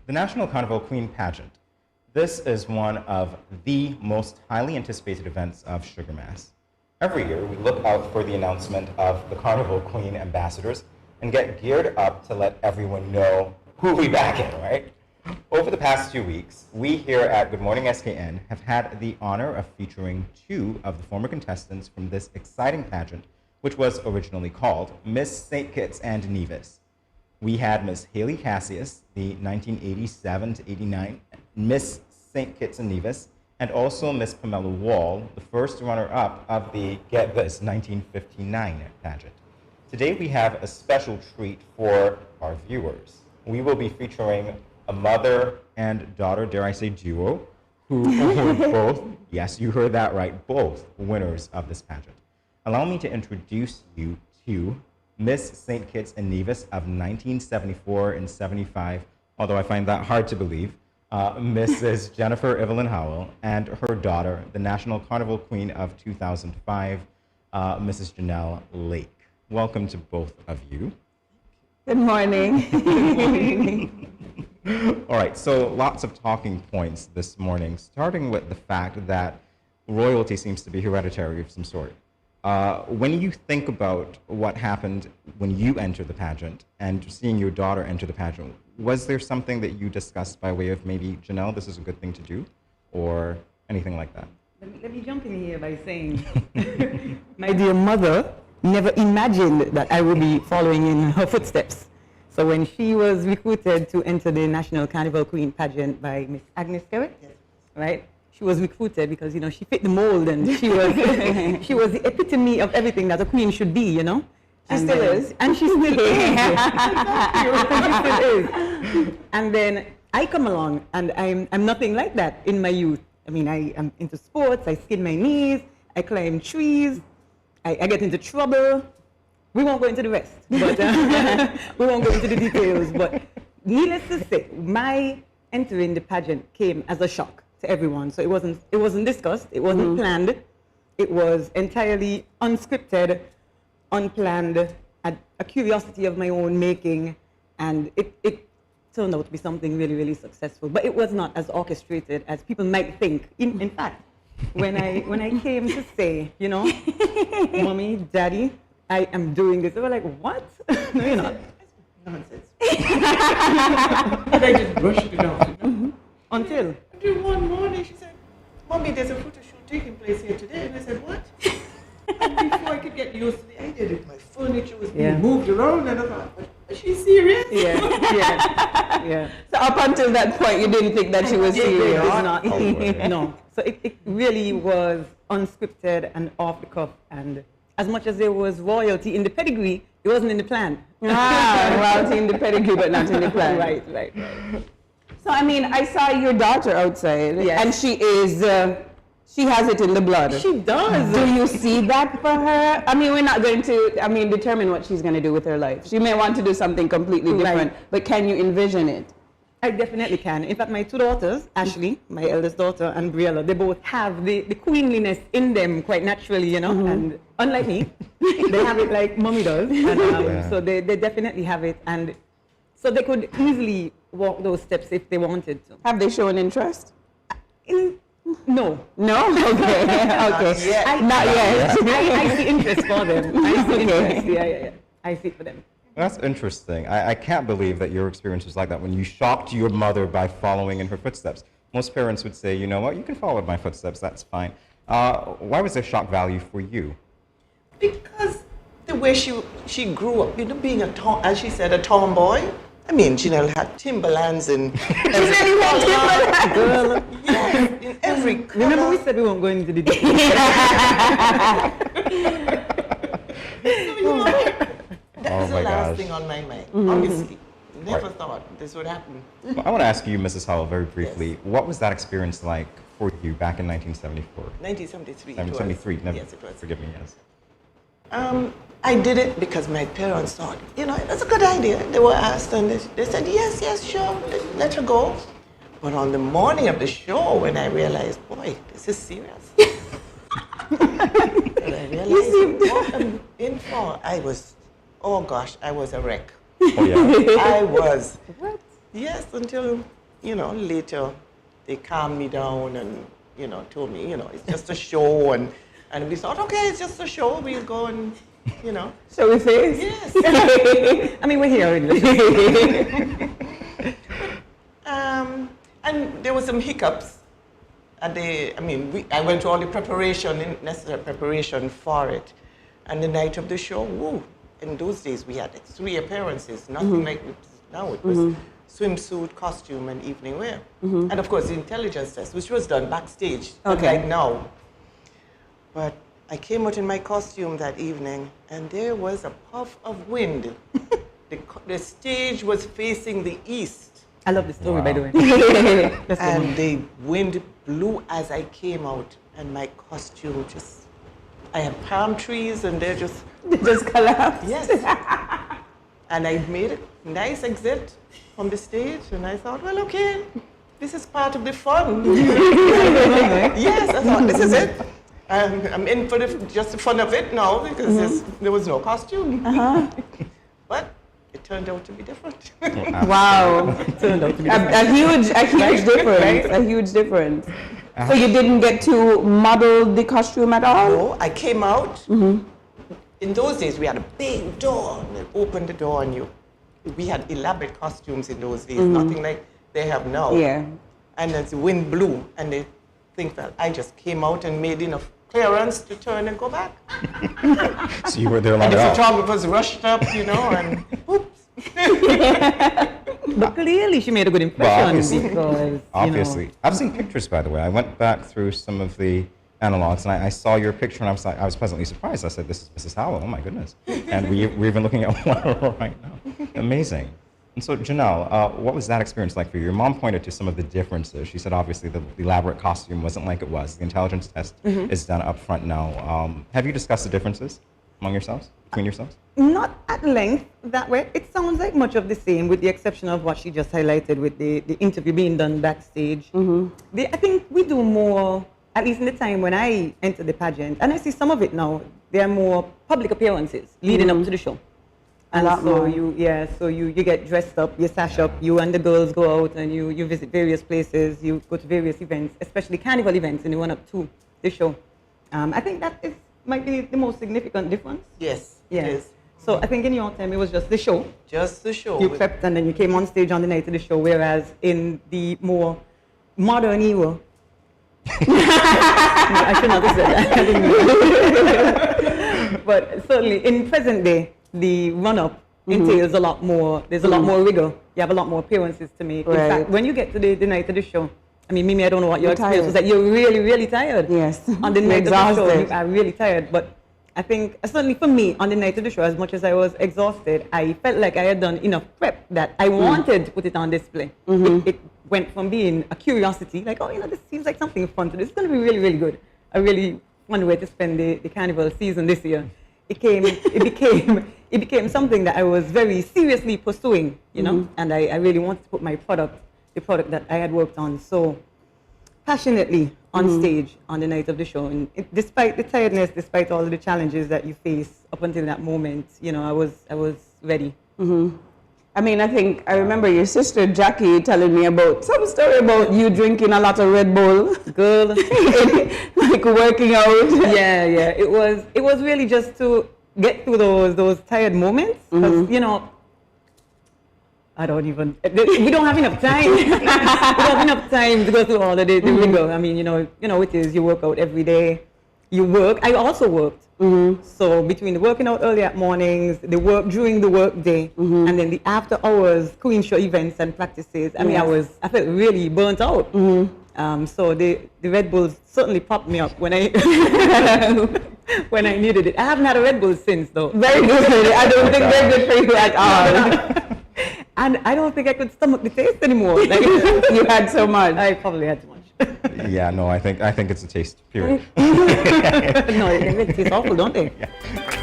The National Carnival Queen pageant. This is one of the most highly anticipated events of Sugar Mass. Every year, we look out for the announcement of the Carnival Queen ambassadors and get geared up to let everyone know who we back in, right? Over the past 2 weeks, we here at Good Morning SKN have had the honor of featuring two of the former contestants from this exciting pageant, which was originally called Miss St. Kitts and Nevis. We had Miss Haley Cassius, the 1987 to 89 Miss St. Kitts and Nevis, and also Miss Pamela Wall, the first runner-up of the, get this, 1959 pageant. Today we have a special treat for our viewers. We will be featuring a mother and daughter, dare I say duo, who were both, yes, you heard that right, both winners of this pageant. Allow me to introduce you to Miss St. Kitts and Nevis of 1974 and 75, although I find that hard to believe, Mrs. Jennifer Evelyn Howell, and her daughter, the National Carnival Queen of 2005, Mrs. Genelle Lake. Welcome to both of you. Good morning. All right, so lots of talking points this morning, starting with the fact that royalty seems to be hereditary of some sort. When you think about what happened when you entered the pageant and seeing your daughter enter the pageant, was there something that you discussed by way of maybe, Genelle, this is a good thing to do, or anything like that? Let me jump in here by saying, my dear mother never imagined that I would be following in her footsteps. So when she was recruited to enter the National Carnival Queen pageant by Miss Agnes Garrett, right? She was recruited because, you know, she fit the mold and she was, she was the epitome of everything that a queen should be, you know? She still is. And she still is. And then I come along and I'm nothing like that in my youth. I mean, I am into sports, I skin my knees, I climb trees, I get into trouble. We won't go into the rest, but we won't go into the details. But needless to say, my entering the pageant came as a shock to everyone. So it wasn't discussed, it wasn't planned. It was entirely unscripted, unplanned, a curiosity of my own making, and it turned out to be something really, really successful. But it was not as orchestrated as people might think. In fact, when I came to say, you know, Mommy, Daddy, I am doing this, they were like, what? No, you're not. Nonsense. And I just brushed it off, you know? Until one morning she said, Mommy, there's a photo shoot taking place here today. And I said, what? And before I could get used to the idea that my furniture was being moved around, and I thought, is she serious? Yeah. So up until that point, you didn't think that she was serious? Not. No. So it really was unscripted and off the cuff, and as much as there was royalty in the pedigree, it wasn't in the plan. Royalty in the pedigree, but not in the plan. Right. So, I mean, I saw your daughter outside, and she has it in the blood. She does. Do you see that for her? I mean, we're not going to, determine what she's going to do with her life. She may want to do something completely different, but can you envision it? I definitely can. In fact, my two daughters, Ashley, my eldest daughter, and Briella, they both have the queenliness in them quite naturally, you know, and unlike me, they have it like Mommy does. And, so they definitely have it, and so they could easily walk those steps if they wanted to. Have they shown interest? No. No? Okay. Not yet. I see interest for them. I see interest. Yeah. I see it for them. That's interesting. I can't believe that your experience was like that when you shocked your mother by following in her footsteps. Most parents would say, you know what, you can follow in my footsteps, that's fine. Why was there shock value for you? Because the way she grew up, you know, being as she said, a tomboy. I mean, Genelle had Timberlands and every color. Yes, in every color. Remember we said we weren't going into the details. That was the last thing on my mind, honestly. Never thought this would happen. Well, I want to ask you, Mrs. Howell, very briefly, what was that experience like for you back in 1974? 1973. 1973, never, yes, it was. Forgive me, yes. I did it because my parents thought, you know, that's a good idea. They were asked and they said, yes, sure, let her go. But on the morning of the show, when I realized, boy, this is serious. And I realized what I'm in for. I was a wreck. Oh, yeah? I was. What? Yes, until, later they calmed me down and, told me, it's just a show. And we thought, okay, it's just a show. We'll go and, Shall we face? Yes. I mean, we're here already. And there were some hiccups. I went through all the necessary preparation for it. And the night of the show, woo, in those days we had 3 appearances, nothing like now. It was swimsuit, costume, and evening wear. And of course, the intelligence test, which was done backstage, like now. But I came out in my costume that evening, and there was a puff of wind. The stage was facing the east. I love this story, by the way. And the wind blew as I came out, and my costume I had palm trees, and they just collapsed. Yes. And I made a nice exit from the stage, and I thought, well, okay, this is part of the fun. Yes, I thought, this is it. I'm in for just the fun of it now, because there was no costume. But it turned out to be different. Wow. A huge difference. A huge difference. So you didn't get to model the costume at all? No, I came out. In those days, we had a big door, and they opened the door, and we had elaborate costumes in those days, nothing like they have now. Yeah. And as the wind blew, and the thing fell, I just came out and made enough clearance to turn and go back. So you were there long And the enough. photographers rushed up, and oops. But clearly she made a good impression because, Obviously. I've seen pictures, by the way. I went back through some of the analogs, and I saw your picture, and I was pleasantly surprised. I said, this is Mrs. Howell. Oh, my goodness. And we're even looking at one right now. Amazing. And so, Genelle, what was that experience like for you? Your mom pointed to some of the differences. She said, obviously, the elaborate costume wasn't like it was. The intelligence test is done up front now. Have you discussed the differences between yourselves? Not at length that way. It sounds like much of the same, with the exception of what she just highlighted with the interview being done backstage. I think we do more, at least in the time when I entered the pageant, and I see some of it now, there are more public appearances leading up to the show. And so you get dressed up, you sash up, you and the girls go out and you visit various places, you go to various events, especially carnival events in the run-up to the show. I think that might be the most significant difference. Yes, Yeah. it is. So I think in your time it was just the show. Just the show. You prepped and then you came on stage on the night of the show, whereas in the more modern era, I should not have said that. I didn't mean it. But certainly in present day, the run-up entails a lot more. There's a lot more rigor. You have a lot more appearances to make. Right. In fact, when you get to the night of the show, I mean, Mimi, I don't know what your You're experience tired. was like. You're really, really tired. Yes. On the night of the show, Exhausted. you are really tired. But I think, certainly for me, on the night of the show, as much as I was exhausted, I felt like I had done enough prep that I wanted to put it on display. It went from being a curiosity, like, oh, this seems like something fun to do. It's going to be really, really good. A really fun way to spend the carnival season this year. It became something that I was very seriously pursuing, and I really wanted to put the product that I had worked on so passionately on stage on the night of the show. And despite the tiredness, despite all of the challenges that you face up until that moment, I was ready. I mean, I remember your sister Jackie telling me about some story about you drinking a lot of Red Bull. Girl, like working out. yeah. It was really just to get through those tired moments, because I don't even. We don't have enough time. We don't have enough time to go through all of the rigor. I mean, it is. You work out every day. You work. I also worked. So between the working out early at mornings, the work during the work day, and then the after hours Queen show events and practices. I mean, I felt really burnt out. So the Red Bulls certainly popped me up when I when I needed it. I haven't had a Red Bull since, though. Very good. I don't think they're good for you at all. And I don't think I could stomach the taste anymore. Like, You had so much. I probably had too much. Yeah, no, I think it's a taste, period. No, they tastes awful, don't they? Yeah.